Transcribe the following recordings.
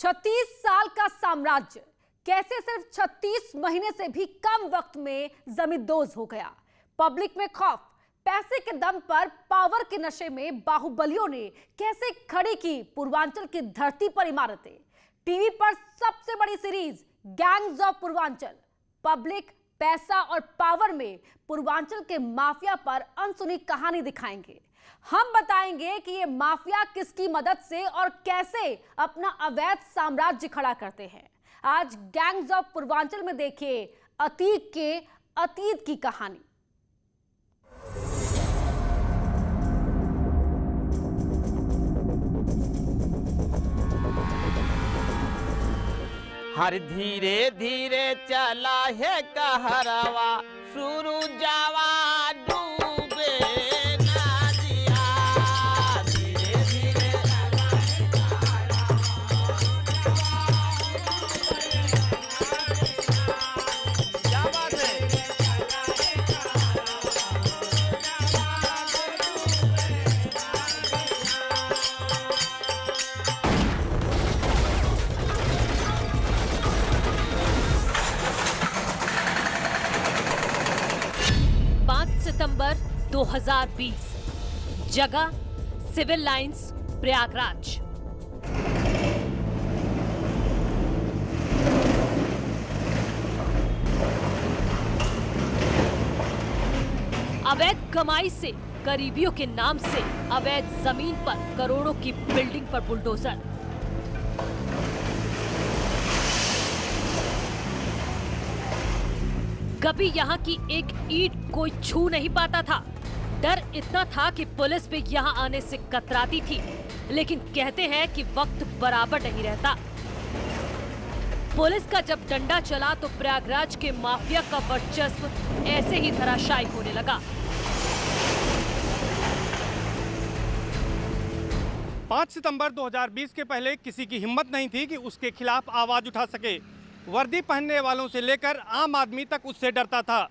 36 साल का साम्राज्य कैसे सिर्फ 36 महीने से भी कम वक्त में जमींदोज हो गया। पब्लिक में खौफ, पैसे के दम पर पावर के नशे में बाहुबलियों ने कैसे खड़ी की पूर्वांचल की धरती पर इमारतें। टीवी पर सबसे बड़ी series gangs of Purvanchal, public, पैसा और पावर में पूर्वांचल के माफिया पर अनसुनी कहानी दिखाएंगे। हम बताएंगे कि ये माफिया किसकी मदद से और कैसे अपना अवैध साम्राज्य खड़ा करते हैं। आज गैंग्स ऑफ पूर्वांचल में देखिए अतीत की कहानी। हर धीरे धीरे चला है कहरवा, शुरू जावा डूबे ना दिया। धीरे धीरे चला है कहरवा, क्या बात है। 5 सितंबर 2020, जगह सिविल लाइंस, प्रयागराज। अवैध कमाई से करीबियों के नाम से अवैध जमीन पर करोड़ों की बिल्डिंग पर बुलडोजर। कभी यहाँ की एक ईंट कोई छू नहीं पाता था। डर इतना था कि पुलिस भी यहाँ आने से कतराती थी। लेकिन कहते हैं कि वक्त बराबर नहीं रहता। पुलिस का जब डंडा चला तो प्रयागराज के माफिया का वर्चस्व ऐसे ही धराशायी होने लगा। 5 सितंबर 2020 के पहले किसी की हिम्मत नहीं थी कि उसके खिलाफ आवाज उठा सके। वर्दी पहनने वालों से लेकर आम आदमी तक उससे डरता था।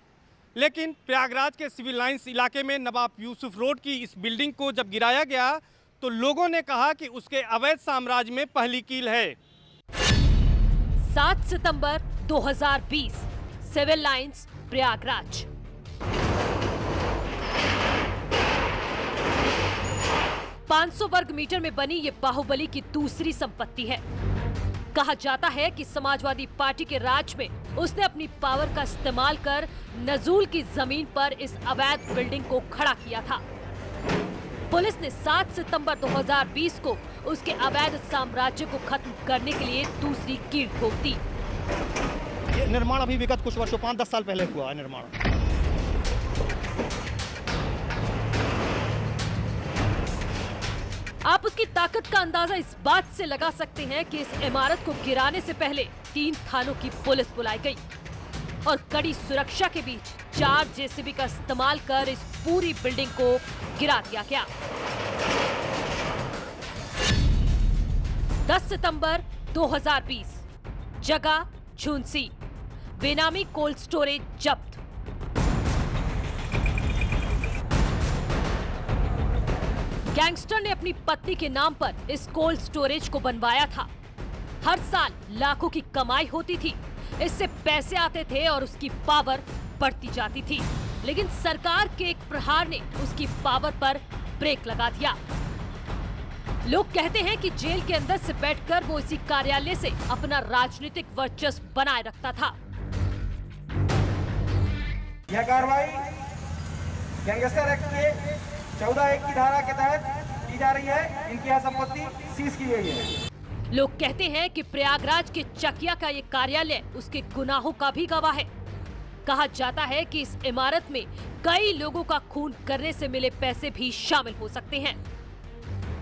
लेकिन प्रयागराज के सिविल लाइंस इलाके में नवाब यूसुफ रोड की इस बिल्डिंग को जब गिराया गया तो लोगों ने कहा कि उसके अवैध साम्राज्य में पहली कील है। 7 सितंबर 2020, सिविल लाइंस, प्रयागराज। ₹500 वर्ग मीटर में बनी ये बाहुबली की दूसरी संपत्ति है। कहा जाता है कि समाजवादी पार्टी के राज में उसने अपनी पावर का इस्तेमाल कर नजूल की जमीन पर इस अवैध बिल्डिंग को खड़ा किया था। पुलिस ने 7 सितंबर 2020 को उसके अवैध साम्राज्य को खत्म करने के लिए दूसरी कील ठोक दी। ये निर्माण अभी विगत कुछ वर्षों 5-10 साल पहले हुआ है निर्माण। आप उसकी ताकत का अंदाजा इस बात से लगा सकते हैं कि इस इमारत को गिराने से पहले 3 थानों की पुलिस बुलाई गई और कड़ी सुरक्षा के बीच 4 जेसीबी का इस्तेमाल कर इस पूरी बिल्डिंग को गिरा दिया गया। 10 सितंबर 2020, जगह झुंसी, बेनामी कोल्ड स्टोरेज जब्त। गैंगस्टर ने अपनी पत्नी के नाम पर इस कोल्ड स्टोरेज को बनवाया था। हर साल लाखों की कमाई होती थी, इससे पैसे आते थे और उसकी पावर बढ़ती जाती थी। लेकिन सरकार के एक प्रहार ने उसकी पावर पर ब्रेक लगा दिया। लोग कहते हैं कि जेल के अंदर से बैठकर वो इसी कार्यालय से अपना राजनीतिक वर्चस्व बनाए रखता था। यह कार्रवाई गैंगस्टर एक्ट के 14(1) की धारा के तहत की जा रही है। इनकी यह संपत्ति सीज की गई है। लोग कहते हैं कि प्रयागराज के चकिया का ये कार्यालय उसके गुनाहों का भी गवाह है। कहा जाता है कि इस इमारत में कई लोगों का खून करने से मिले पैसे भी शामिल हो सकते हैं।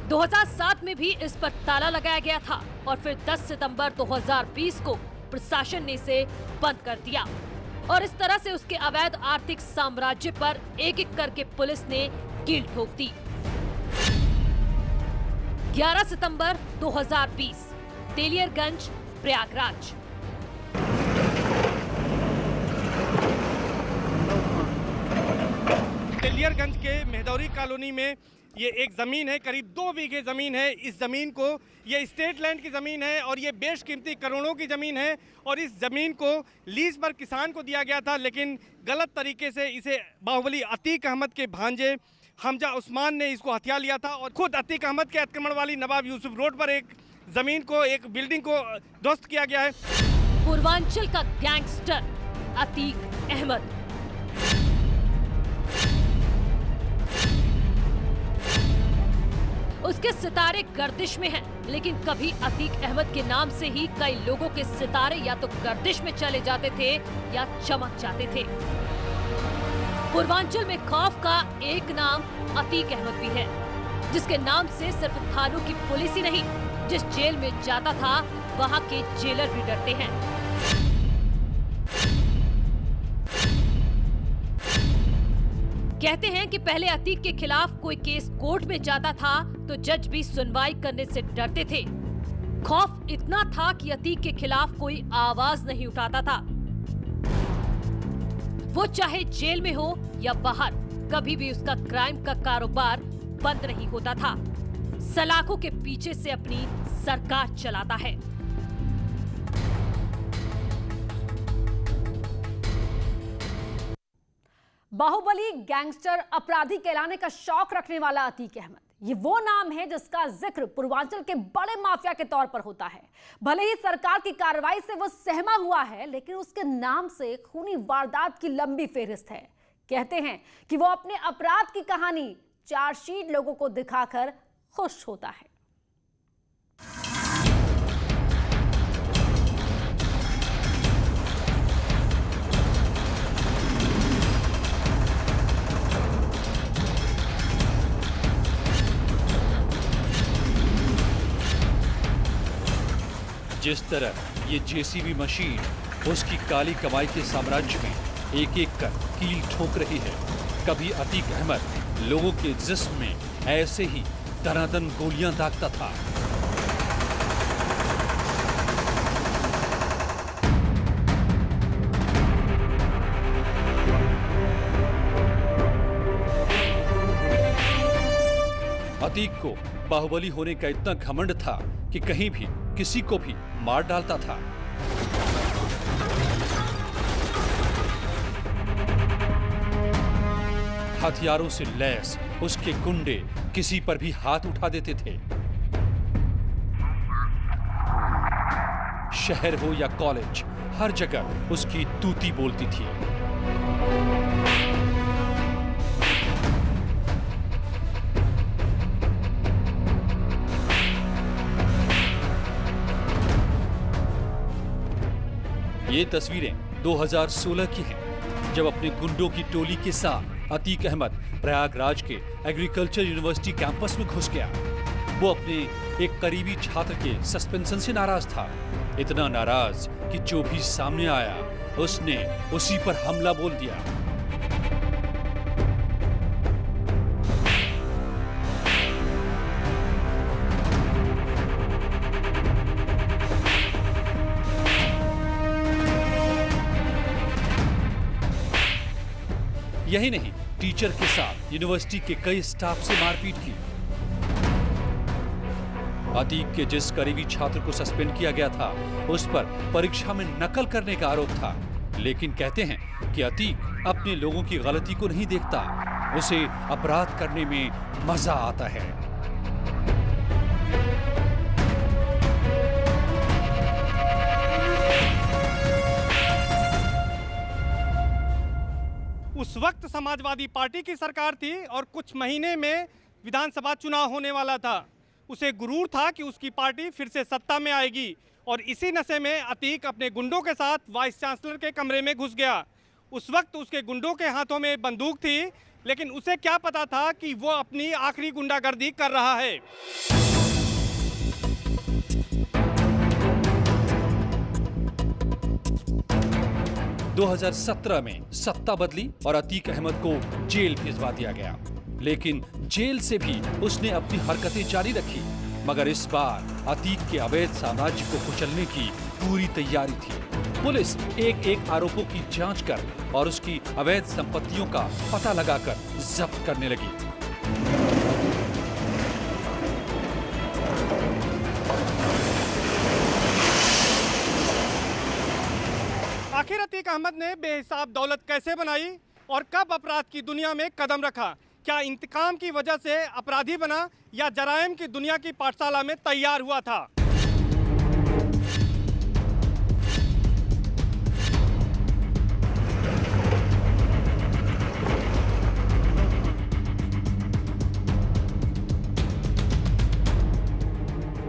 2007 में भी इस पर ताला लगाया गया था और फिर 10 सितंबर 2020 को प्रशासन ने इसे बंद कर दिया और इस तरह से उसके अवैध आर्थिक साम्राज्य पर एक-एक करके पुलिस ने कील ठोक दी। 11 सितंबर 2020, तेलियरगंज, प्रयागराज। तेलियरगंज के मेहदौरी कॉलोनी में ये एक ज़मीन है, करीब 2 बीघे ज़मीन है। इस ज़मीन को, ये स्टेट लैंड की ज़मीन है और ये बेशकीमती करोड़ों की ज़मीन है और इस ज़मीन को लीज पर किसान को दिया गया था, लेकिन गलत तरीके से इसे बाहुबली अतीक अहमद के भांजे हमजा उस्मान ने इसको हथिया लिया था और खुद अतीक अहमद के अतिक्रमण वाली नवाब यूसुफ रोड पर एक ज़मीन को, एक बिल्डिंग को ध्वस्त किया गया है। पूर्वांचल का गैंगस्टर अतीक अहमद। उसके सितारे गर्दिश में हैं, लेकिन कभी अतीक अहमद के नाम से ही कई लोगों के सितारे या तो गर्दिश में चले जाते थे या चमक जाते थे। पूर्वांचल में खौफ का एक नाम अतीक अहमद भी है, जिसके नाम से सिर्फ थानों की पुलिस ही नहीं, जिस जेल में जाता था वहां के जेलर भी डरते हैं। कहते हैं कि पहले अतीक के खिलाफ कोई केस कोर्ट में जाता था तो जज भी सुनवाई करने से डरते थे। खौफ इतना था कि अतीक के खिलाफ कोई आवाज नहीं उठाता था। वो चाहे जेल में हो या बाहर, कभी भी उसका क्राइम का कारोबार बंद नहीं होता था। सलाखों के पीछे से अपनी सरकार चलाता है। बाहुबली गैंगस्टर अपराधी कहलाने का शौक रखने वाला अतीक अहमद, ये वो नाम है जिसका जिक्र पूर्वांचल के बड़े माफिया के तौर पर होता है। भले ही सरकार की कार्रवाई से वो सहमा हुआ है, लेकिन उसके नाम से खूनी वारदात की लंबी फेहरिस्त है। कहते हैं कि वो अपने अपराध की कहानी चार्जशीट लोगों को दिखाकर खुश होता है। जिस तरह ये जेसीबी मशीन उसकी काली कमाई के साम्राज्य में एक एक कर कील ठोक रही है, कभी अतीक अहमद लोगों के जिस्म में ऐसे ही दनादन गोलियां दागता था। अतीक को बाहुबली होने का इतना घमंड था कि कहीं भी किसी को भी मार डालता था। हथियारों से लैस उसके गुंडे किसी पर भी हाथ उठा देते थे। शहर हो या कॉलेज, हर जगह उसकी तूती बोलती थी। ये तस्वीरें 2016 की हैं, जब अपने गुंडों की टोली के साथ अतीक अहमद प्रयागराज के एग्रीकल्चर यूनिवर्सिटी कैंपस में घुस गया। वो अपने एक करीबी छात्र के सस्पेंशन से नाराज था, इतना नाराज कि जो भी सामने आया उसने उसी पर हमला बोल दिया। यही नहीं, टीचर के साथ यूनिवर्सिटी के कई स्टाफ से मारपीट की। अतीक के जिस करीबी छात्र को सस्पेंड किया गया था, उस पर परीक्षा में नकल करने का आरोप था। लेकिन कहते हैं कि अतीक अपने लोगों की गलती को नहीं देखता, उसे अपराध करने में मजा आता है। उस वक्त समाजवादी पार्टी की सरकार थी और कुछ महीने में विधानसभा चुनाव होने वाला था। उसे गुरूर था कि उसकी पार्टी फिर से सत्ता में आएगी और इसी नशे में अतीक अपने गुंडों के साथ वाइस चांसलर के कमरे में घुस गया। उस वक्त उसके गुंडों के हाथों में बंदूक थी, लेकिन उसे क्या पता था कि वो अपनी आखिरी गुंडागर्दी कर रहा है। 2017 में सत्ता बदली और अतीक अहमद को जेल भिजवा दिया गया, लेकिन जेल से भी उसने अपनी हरकतें जारी रखी। मगर इस बार अतीक के अवैध साम्राज्य को कुचलने की पूरी तैयारी थी। पुलिस एक एक आरोपों की जांच कर और उसकी अवैध संपत्तियों का पता लगाकर जब्त करने लगी। आखिर अतीक अहमद ने बेहिसाब दौलत कैसे बनाई और कब अपराध की दुनिया में कदम रखा? क्या इंतकाम की वजह से अपराधी बना या जराइम की दुनिया की पाठशाला में तैयार हुआ था?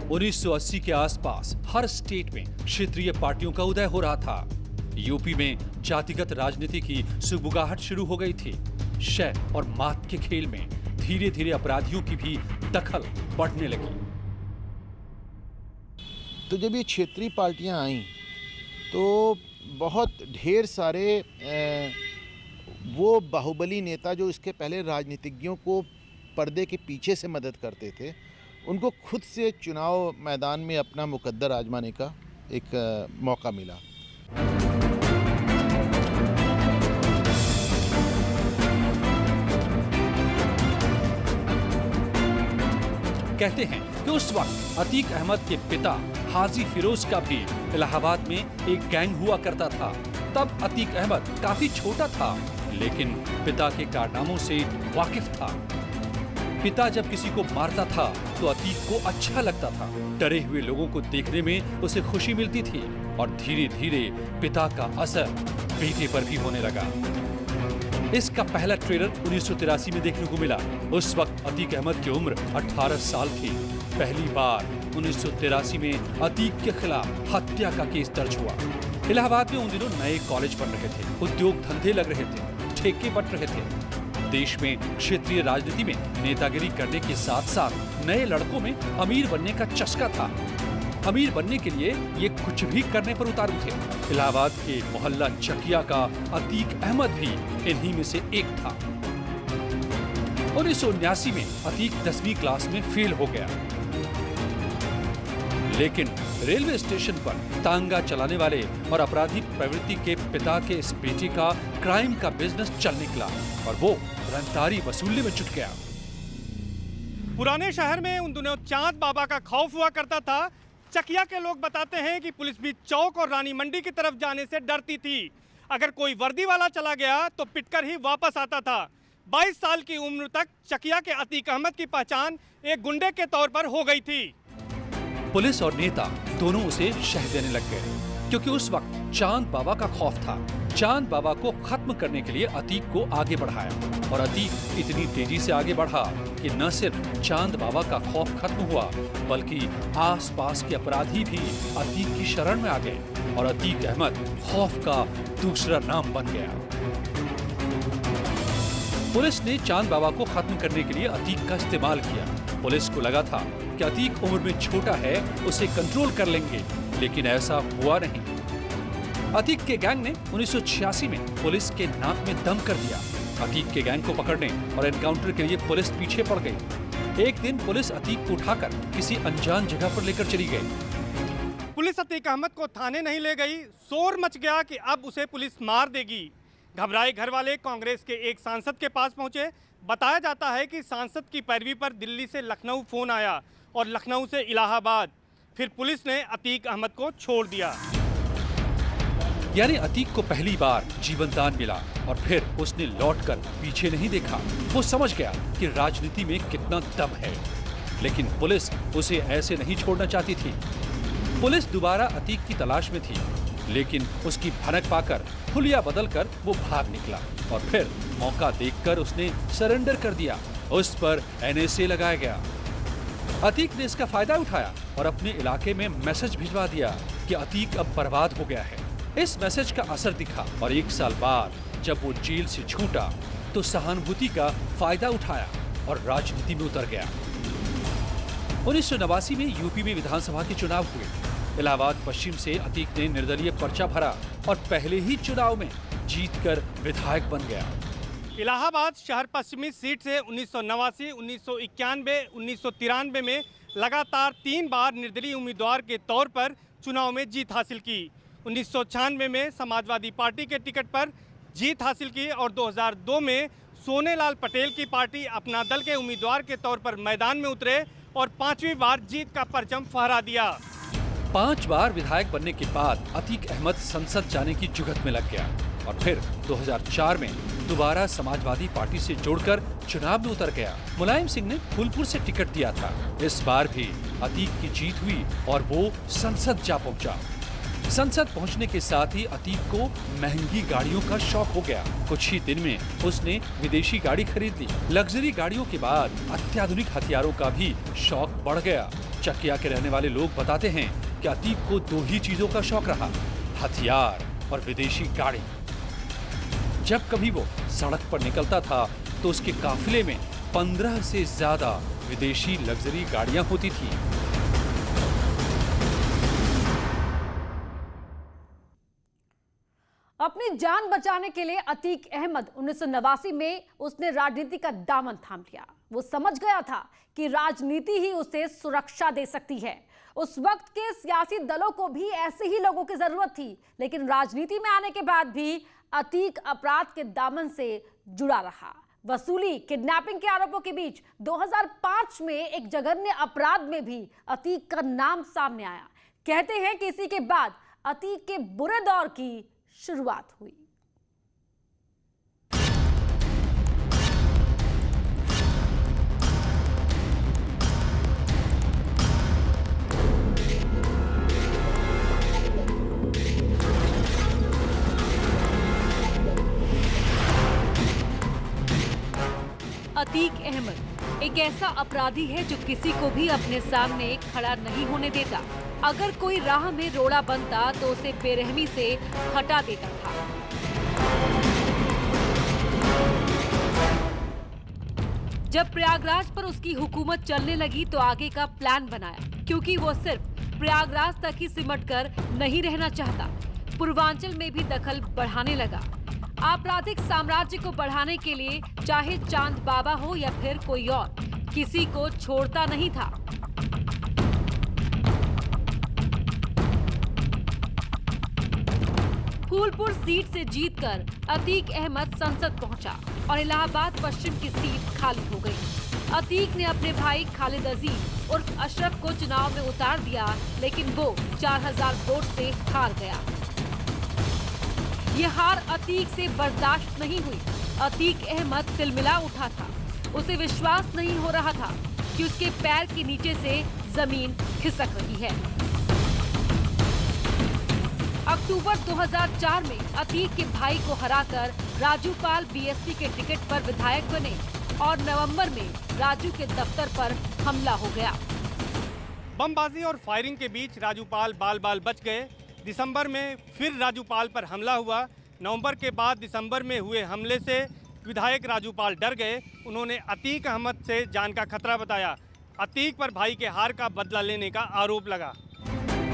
1980 के आसपास हर स्टेट में क्षेत्रीय पार्टियों का उदय हो रहा था। यूपी में जातिगत राजनीति की सुगबुगाहट शुरू हो गई थी। शय और मात के खेल में धीरे धीरे अपराधियों की भी दखल बढ़ने लगी। तो जब ये क्षेत्रीय पार्टियां आईं तो बहुत ढेर सारे वो बाहुबली नेता जो इसके पहले राजनीतिज्ञों को पर्दे के पीछे से मदद करते थे, उनको खुद से चुनाव मैदान में अपना मुकद्दर आजमाने का एक मौका मिला। कहते हैं कि उस वक्त अतीक अहमद के पिता हाजी फिरोज का भी इलाहाबाद में एक गैंग हुआ करता था। तब अतीक अहमद काफी छोटा था, लेकिन पिता के कारनामों से वाकिफ था। पिता जब किसी को मारता था तो अतीक को अच्छा लगता था। डरे हुए लोगों को देखने में उसे खुशी मिलती थी और धीरे धीरे पिता का असर बेटे पर भी होने लगा। इसका पहला ट्रेलर 1983 में देखने को मिला। उस वक्त अतीक अहमद की उम्र 18 साल थी। पहली बार 1983 में अतीक के खिलाफ हत्या का केस दर्ज हुआ। इलाहाबाद में उन दिनों नए कॉलेज बन रहे थे, उद्योग धंधे लग रहे थे, ठेके बंट रहे थे। देश में क्षेत्रीय राजनीति में नेतागिरी करने के साथ साथ नए लड़कों में अमीर बनने का चस्का था। अमीर बनने के लिए ये कुछ भी करने पर उतारू थे। इलाहाबाद के मोहल्ला चकिया का अतीक अहमद भी इन्हीं में से एक था। 1979 में अतीक 10वीं क्लास में फेल हो गया, लेकिन रेलवे स्टेशन पर तांगा चलाने वाले और अपराधी प्रवृत्ति के पिता के इस बेटे का क्राइम का बिजनेस चल निकला और वो रंगदारी वसूलने में जुट गया। पुराने शहर में उन दिनों चांद बाबा का खौफ हुआ करता था। चकिया के लोग बताते हैं कि पुलिस भी चौक और रानी मंडी की तरफ जाने से डरती थी। अगर कोई वर्दी वाला चला गया तो पिटकर ही वापस आता था। 22 साल की उम्र तक चकिया के अतीक अहमद की पहचान एक गुंडे के तौर पर हो गई थी। पुलिस और नेता दोनों उसे शह देने लग गए, क्योंकि उस वक्त चांद बाबा का खौफ था। चांद बाबा को खत्म करने के लिए अतीक को आगे बढ़ाया और अतीक इतनी तेजी से आगे बढ़ा कि न सिर्फ चांद बाबा का खौफ खत्म हुआ, बल्कि आसपास के अपराधी भी अतीक की शरण में आ गए और अतीक अहमद खौफ का दूसरा नाम बन गया। पुलिस ने चांद बाबा को खत्म करने के लिए अतीक का इस्तेमाल किया। पुलिस को लगा था कि अतीक उम्र में छोटा है, उसे कंट्रोल कर लेंगे, लेकिन ऐसा हुआ नहीं। अतीक के गैंग ने 1986 में पुलिस के नाक में दम कर दिया। अतीक के गैंग को पकड़ने और एनकाउंटर के लिए पुलिस पीछे पड़ गई। एक दिन पुलिस अतीक को उठाकर किसी अनजान जगह पर लेकर चली गई। पुलिस अतीक अहमद को थाने नहीं ले गई। शोर मच गया कि अब उसे पुलिस मार देगी। घबराए घर वाले कांग्रेस के एक सांसद के पास पहुंचे। बताया जाता है कि सांसद की पैरवी पर दिल्ली से लखनऊ फोन आया और लखनऊ से इलाहाबाद। फिर पुलिस ने अतीक अहमद को छोड़ दिया। यानी अतीक को पहली बार जीवन दान मिला और फिर उसने लौटकर पीछे नहीं देखा। वो समझ गया कि राजनीति में कितना दम है, लेकिन पुलिस उसे ऐसे नहीं छोड़ना चाहती थी। पुलिस दोबारा अतीक की तलाश में थी, लेकिन उसकी भनक पाकर हुलिया बदलकर वो भाग निकला और फिर मौका देखकर उसने सरेंडर कर दिया। उस पर NSA लगाया गया। अतीक ने इसका फायदा उठाया और अपने इलाके में मैसेज भिजवा दिया कि अतीक अब बर्बाद हो गया है। इस मैसेज का असर दिखा और 1 साल बाद जब वो जेल से छूटा तो सहानुभूति का फायदा उठाया और राजनीति में उतर गया। 1989 में यूपी में विधानसभा के चुनाव हुए। इलाहाबाद पश्चिम से अतीक ने निर्दलीय पर्चा भरा और पहले ही चुनाव में जीतकर विधायक बन गया। इलाहाबाद शहर पश्चिमी सीट से 1989, 1991, 1993 में लगातार 3 बार निर्दलीय उम्मीदवार के तौर पर चुनाव में जीत हासिल की। 1996 में समाजवादी पार्टी के टिकट पर जीत हासिल की और 2002 में सोनेलाल पटेल की पार्टी अपना दल के उम्मीदवार के तौर पर मैदान में उतरे और 5वीं बार जीत का परचम फहरा दिया। 5 बार विधायक बनने के बाद अतीक अहमद संसद जाने की जुगत में लग गया और फिर 2004 में दोबारा समाजवादी पार्टी से जोड़कर चुनाव में उतर गया। मुलायम सिंह ने फूलपुर से टिकट दिया था। इस बार भी अतीक की जीत हुई और वो संसद जा पहुंचा। संसद पहुंचने के साथ ही अतीक को महंगी गाड़ियों का शौक हो गया। कुछ ही दिन में उसने विदेशी गाड़ी खरीद ली। लग्जरी गाड़ियों के बाद अत्याधुनिक हथियारों का भी शौक बढ़ गया। चकिया के रहने वाले लोग बताते हैं कि अतीक को 2 ही चीजों का शौक रहा, हथियार और विदेशी गाड़ी। जब कभी वो सड़क पर निकलता था तो उसके काफिले में 15 से ज्यादा विदेशी लग्जरी गाड़ियां होती थी। अपनी जान बचाने के लिए अतीक अहमद 1989 में उसने राजनीति का दामन थाम लिया। वो समझ गया था कि राजनीति ही उसे सुरक्षा दे सकती है। उस वक्त के सियासी दलों को भी ऐसे ही लोगों की जरूरत थी, लेकिन राजनीति में आने के बाद भी अतीक अपराध के दामन से जुड़ा रहा। वसूली, किडनैपिंग के आरोपों के बीच 2005 में एक जघन्य अपराध में भी अतीक का नाम सामने आया। कहते हैं कि इसी के बाद अतीक के बुरे दौर की शुरुआत हुई। अतीक अहमद एक ऐसा अपराधी है जो किसी को भी अपने सामने खड़ा नहीं होने देता। अगर कोई राह में रोड़ा बनता तो उसे बेरहमी से हटा देता था। जब प्रयागराज पर उसकी हुकूमत चलने लगी तो आगे का प्लान बनाया, क्योंकि वो सिर्फ प्रयागराज तक ही सिमट कर नहीं रहना चाहता। पूर्वांचल में भी दखल बढ़ाने लगा। आपराधिक साम्राज्य को बढ़ाने के लिए चाहे चांद बाबा हो या फिर कोई और, किसी को छोड़ता नहीं था। फूलपुर सीट से जीतकर अतीक अहमद संसद पहुंचा और इलाहाबाद पश्चिम की सीट खाली हो गई। अतीक ने अपने भाई खालिद अजीज उर्फ अशरफ को चुनाव में उतार दिया, लेकिन वो 4000 वोट से हार गया। ये हार अतीक से बर्दाश्त नहीं हुई। अतीक अहमद तिलमिला उठा था। उसे विश्वास नहीं हो रहा था कि उसके पैर के नीचे से जमीन खिसक रही है। अक्टूबर 2004 में अतीक के भाई को हराकर राजू पाल बीएसपी के टिकट पर विधायक बने और नवंबर में राजू के दफ्तर पर हमला हो गया। बमबाजी और फायरिंग के बीच राजू पाल बाल बाल बच गए। दिसंबर में फिर राजू पाल पर हमला हुआ। नवंबर के बाद दिसंबर में हुए हमले से विधायक राजू पाल डर गए। उन्होंने अतीक अहमद से जान का खतरा बताया। अतीक पर भाई के हार का बदला लेने का आरोप लगा।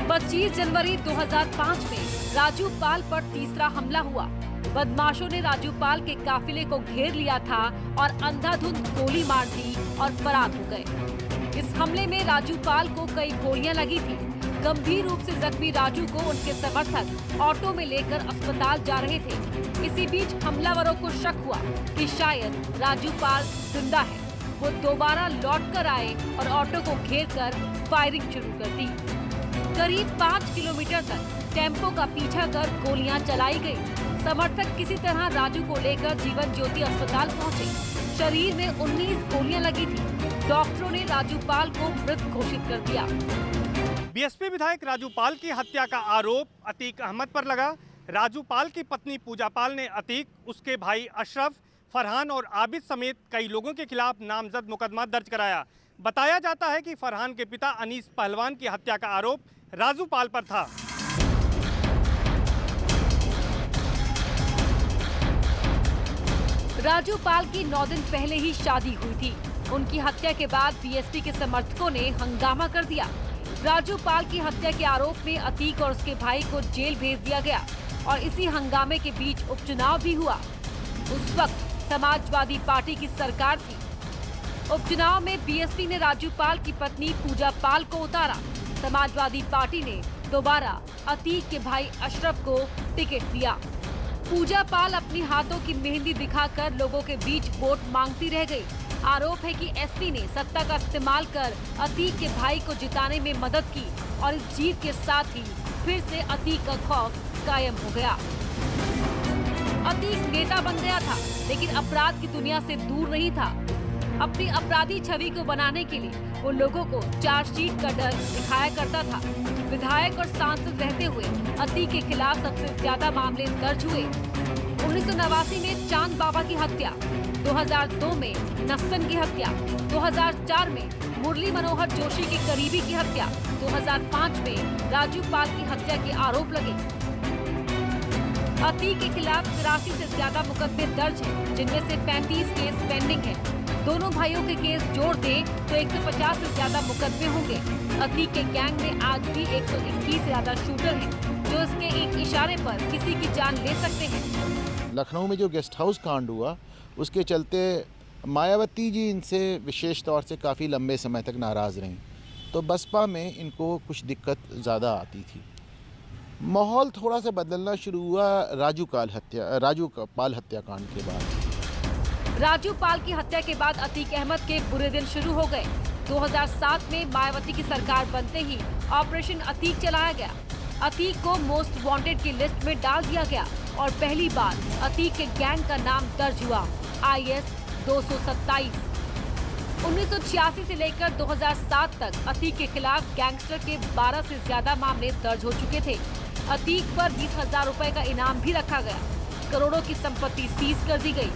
25 जनवरी 2005 में राजू पाल पर तीसरा हमला हुआ। बदमाशों ने राजू पाल के काफिले को घेर लिया था और अंधाधुंध गोली मार दी और फरार हो गए। इस हमले में राजू पाल को कई गोलियां लगी थी। गंभीर रूप से जख्मी राजू को उनके समर्थक ऑटो में लेकर अस्पताल जा रहे थे। इसी बीच हमलावरों को शक हुआ कि शायद राजू पाल जिंदा है। वो दोबारा लौटकर आए और ऑटो को घेरकर फायरिंग शुरू कर दी। करीब 5 किलोमीटर तक टेम्पो का पीछा कर गोलियां चलाई गई। समर्थक किसी तरह राजू को लेकर जीवन ज्योति अस्पताल पहुंचे। शरीर में 19 गोलियां लगी थी। डॉक्टरों ने राजू पाल को मृत घोषित कर दिया। बीएसपी विधायक राजू पाल की हत्या का आरोप अतीक अहमद पर लगा। राजू पाल की पत्नी पूजा पाल ने अतीक, उसके भाई अशरफ, फरहान और आबिद समेत कई लोगों के खिलाफ नामजद मुकदमा दर्ज कराया। बताया जाता है कि फरहान के पिता अनीस पहलवान की हत्या का आरोप राजू पाल पर था। राजू पाल की 9 दिन पहले ही शादी हुई थी। उनकी हत्या के बाद बीएसपी के समर्थकों ने हंगामा कर दिया। राजू पाल की हत्या के आरोप में अतीक और उसके भाई को जेल भेज दिया गया और इसी हंगामे के बीच उपचुनाव भी हुआ। उस वक्त समाजवादी पार्टी की सरकार थी। उपचुनाव में बीएसपी ने राजू पाल की पत्नी पूजा पाल को उतारा। समाजवादी पार्टी ने दोबारा अतीक के भाई अशरफ को टिकट दिया। पूजा पाल अपनी हाथों की मेहंदी दिखाकर लोगों के बीच वोट मांगती रह गई। आरोप है कि एसपी ने सत्ता का इस्तेमाल कर अतीक के भाई को जिताने में मदद की और इस जीत के साथ ही फिर से अतीक का खौफ कायम हो गया। अतीक नेता बन गया था, लेकिन अपराध की दुनिया से दूर नहीं था। अपनी अपराधी छवि को बनाने के लिए वो लोगों को चार्जशीट का डर दिखाया करता था। विधायक और सांसद रहते हुए अतीक के खिलाफ सबसे ज्यादा मामले दर्ज हुए। 1989 में चांद बाबा की हत्या, 2002 में नक्सन की हत्या, 2004 में मुरली मनोहर जोशी के करीबी की हत्या, 2005 में राजू पाल की हत्या के आरोप लगे। अतीक के खिलाफ 83 से ज्यादा मुकदमे दर्ज हैं, जिनमें से 35 केस पेंडिंग हैं। दोनों भाइयों के केस जोड़ दें तो 150 से ज्यादा मुकदमे होंगे। अतीक के गैंग में आज भी 121 से ज्यादा शूटर हैं, जो इसके एक इशारे पर किसी की जान ले सकते हैं। लखनऊ में जो गेस्ट हाउस कांड हुआ, उसके चलते मायावती जी इनसे विशेष तौर से काफ़ी लंबे समय तक नाराज़ रहीं, तो बसपा में इनको कुछ दिक्कत ज़्यादा आती थी। माहौल थोड़ा सा बदलना शुरू हुआ राजू पाल हत्याकांड के बाद। राजू पाल की हत्या के बाद अतीक अहमद के बुरे दिन शुरू हो गए। 2007 में मायावती की सरकार बनते ही ऑपरेशन अतीक चलाया गया। अतीक को मोस्ट वांटेड की लिस्ट में डाल दिया गया और पहली बार अतीक के गैंग का नाम दर्ज हुआ, IS 227। 1986 से लेकर 2007 तक अतीक के खिलाफ गैंगस्टर के 12 से ज्यादा मामले दर्ज हो चुके थे। अतीक पर 20,000 रुपए का इनाम भी रखा गया। करोड़ों की संपत्ति सीज कर दी गई।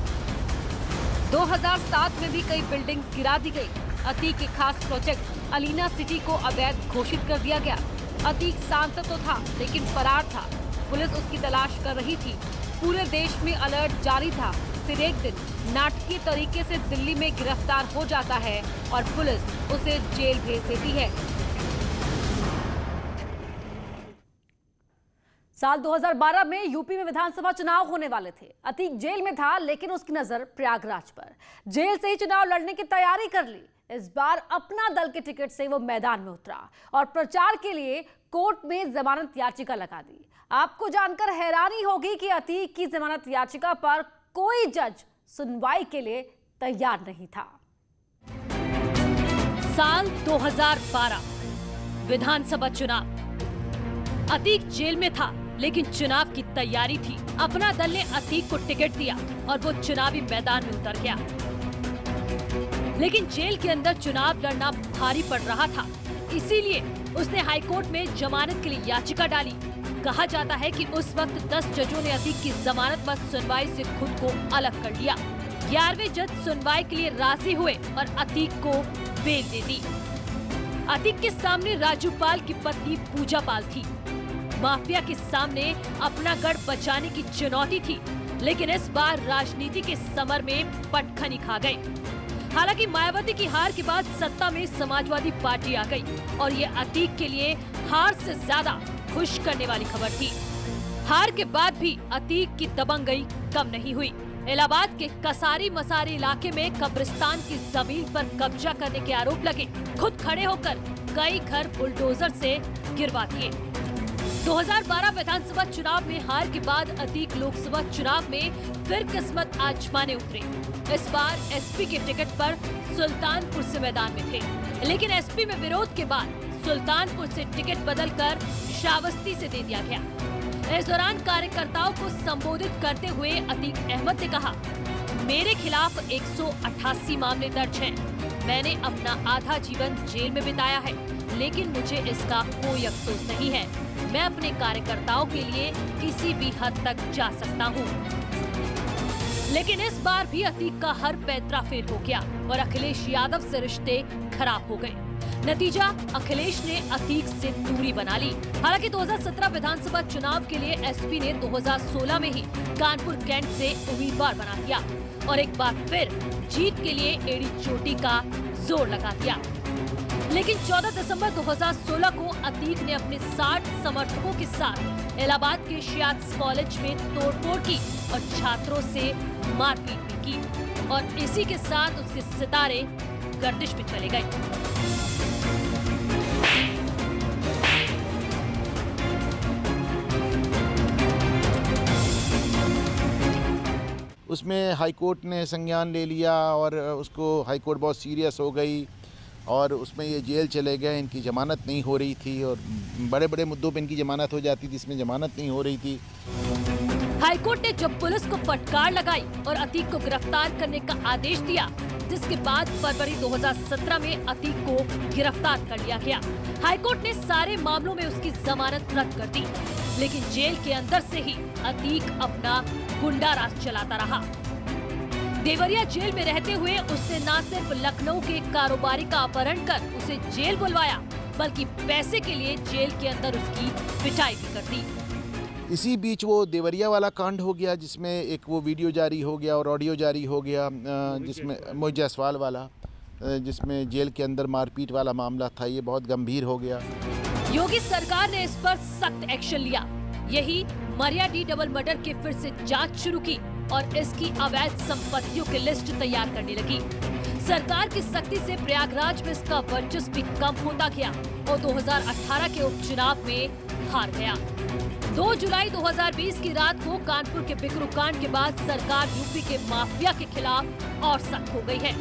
2007 में भी कई बिल्डिंग गिरा दी गई। अतीक के खास प्रोजेक्ट अलीना सिटी को अवैध घोषित कर दिया गया। अतीक सांसद तो था, लेकिन फरार था। पुलिस उसकी तलाश कर रही थी। पूरे देश में अलर्ट जारी था। फिर एक दिन नाटकीय तरीके से दिल्ली में गिरफ्तार हो जाता है और पुलिस उसे जेल भेज देती है। साल 2012 में यूपी में विधानसभा चुनाव होने वाले थे। अतीक जेल में था, लेकिन उसकी नजर प्रयागराज पर। जेल से ही चुनाव लड़ने की तैयारी कर ली। इस बार अपना दल के टिकट से वो मैदान में उतरा और प्रचार के लिए कोर्ट में जमानत याचिका लगा दी। आपको जानकर हैरानी होगी कि अतीक की जमानत याचिका पर कोई जज सुनवाई के लिए तैयार नहीं था। साल 2012 विधानसभा चुनाव। अतीक जेल में था, लेकिन चुनाव की तैयारी थी। अपना दल ने अतीक को टिकट दिया और वो चुनावी मैदान में उतर गया। लेकिन जेल के अंदर चुनाव लड़ना भारी पड़ रहा था, इसीलिए उसने हाईकोर्ट में जमानत के लिए याचिका डाली। कहा जाता है कि उस वक्त 10 जजों ने अतीक की जमानत पर सुनवाई से खुद को अलग कर लिया। 11वें जज सुनवाई के लिए राजी हुए और अतीक को बेल दे दी। अतीक के सामने राजू पाल की पत्नी पूजा पाल थी। माफिया के सामने अपना गढ़ बचाने की चुनौती थी, लेकिन इस बार राजनीति के समर में पटखनी खा गए। हालांकि मायावती की हार के बाद सत्ता में समाजवादी पार्टी आ गई और ये अतीक के लिए हार से ज्यादा खुश करने वाली खबर थी। हार के बाद भी अतीक की दबंगई कम नहीं हुई। इलाहाबाद के कसारी मसारी इलाके में कब्रिस्तान की जमीन पर कब्जा करने के आरोप लगे। खुद खड़े होकर कई घर बुलडोजर से गिरवा दिए। 2012 विधानसभा चुनाव में हार के बाद अतीक लोकसभा चुनाव में फिर किस्मत आजमाने उतरे। इस बार एसपी के टिकट पर सुल्तानपुर से मैदान में थे, लेकिन एसपी में विरोध के बाद सुल्तानपुर से टिकट बदलकर श्रावस्ती से दे दिया गया। इस दौरान कार्यकर्ताओं को संबोधित करते हुए अतीक अहमद ने कहा, मेरे खिलाफ 188 मामले दर्ज हैं। मैंने अपना आधा जीवन जेल में बिताया है, लेकिन मुझे इसका कोई अफसोस नहीं है। मैं अपने कार्यकर्ताओं के लिए किसी भी हद तक जा सकता हूँ। लेकिन इस बार भी अतीक का हर पैंतरा फेल हो गया और अखिलेश यादव से रिश्ते खराब हो गए। नतीजा, अखिलेश ने अतीक से दूरी बना ली। हालांकि 2017 विधानसभा चुनाव के लिए एसपी ने 2016 में ही कानपुर कैंट से उम्मीदवार बना दिया और एक बार फिर जीत के लिए एड़ी चोटी का जोर लगा दिया। लेकिन 14 दिसंबर 2016 को अतीक ने अपने 60 समर्थकों के साथ इलाहाबाद के शियाज कॉलेज में तोड़फोड़ की और छात्रों से मारपीट भी की और इसी के साथ उसके सितारे गर्दिश में चले गए। उसमें हाईकोर्ट ने संज्ञान ले लिया और उसको हाईकोर्ट बहुत सीरियस हो गई। और उसमें ये जेल चले गए, इनकी जमानत नहीं हो रही थी और बड़े बड़े मुद्दों पे इनकी जमानत हो जाती थी, इसमें जमानत नहीं हो रही थी। हाईकोर्ट ने जब पुलिस को फटकार लगाई और अतीक को गिरफ्तार करने का आदेश दिया, जिसके बाद फरवरी 2017 में अतीक को गिरफ्तार कर लिया गया। हाईकोर्ट ने सारे मामलों में उसकी जमानत रद्द कर दी, लेकिन जेल के अंदर से ही अतीक अपना गुंडा राज चलाता रहा। देवरिया जेल में रहते हुए उसने न सिर्फ लखनऊ के एक कारोबारी का अपहरण कर उसे जेल बुलवाया, बल्कि पैसे के लिए जेल के अंदर उसकी पिटाई भी कर दी। इसी बीच वो देवरिया वाला कांड हो गया, जिसमें एक वो वीडियो जारी हो गया और ऑडियो जारी हो गया, जिसमें मोहित जायसवाल वाला, जिसमें जेल के अंदर मारपीट वाला मामला था। ये बहुत गंभीर हो गया। योगी सरकार ने इस पर सख्त एक्शन लिया। यही मरिया डी डबल मर्डर की फिर से जांच शुरू की और इसकी अवैध संपत्तियों की लिस्ट तैयार करने लगी। सरकार की सख्ती से प्रयागराज में इसका वर्चस्व भी कम होता गया और 2018 के उपचुनाव में हार गया। 2 जुलाई 2020 की रात को कानपुर के बिकरू कांड के बाद सरकार यूपी के माफिया के खिलाफ और सख्त हो गई है।